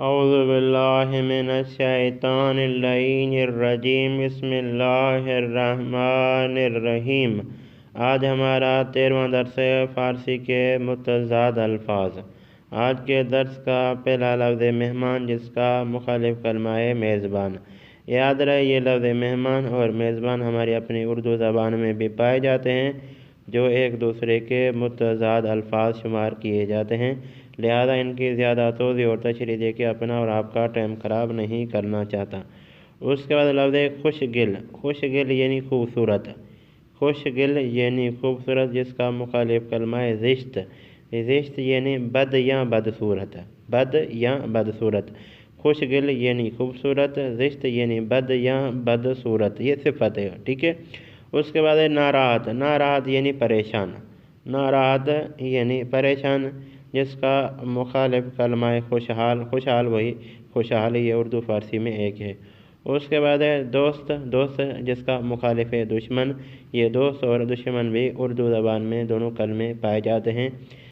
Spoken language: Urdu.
اعوذ باللہ من الشیطان اللعین الرجیم بسم اللہ الرحمن الرحیم۔ آج ہمارا 13واں درس ہے فارسی کے متضاد الفاظ۔ آج کے درس کا پہلا لفظ مہمان، جس کا مخالف کلمہ ہے میزبان۔ یاد رہے یہ لفظ مہمان اور میزبان ہماری اپنی اردو زبان میں بھی پائے جاتے ہیں، جو ایک دوسرے کے متضاد الفاظ شمار کیے جاتے ہیں، لہذا ان کی زیادہ توضیح اور تشریح دے کے اپنا اور آپ کا ٹائم خراب نہیں کرنا چاہتا۔ اس کے بعد لفظ خوشگل۔ خوشگل یعنی خوبصورت، خوشگل یعنی خوبصورت، جس کا مخالف کلمہ ہے زشت۔ زشت یعنی بد یا بدصورت، بد یا بدصورت۔ خوشگل یعنی خوبصورت، زشت یعنی بد یا بدصورت، یہ صفت ہے، ٹھیک ہے۔ اس کے بعد ہے ناراحت۔ ناراحت یعنی پریشان، ناراحت یعنی پریشان، جس کا مخالف کلمہ ہے خوشحال۔ خوشحال وہی خوشحال، یہ اردو فارسی میں ایک ہے۔ اس کے بعد ہے دوست۔ دوست جس کا مخالف ہے دشمن۔ یہ دوست اور دشمن بھی اردو زبان میں دونوں کلمے پائے جاتے ہیں۔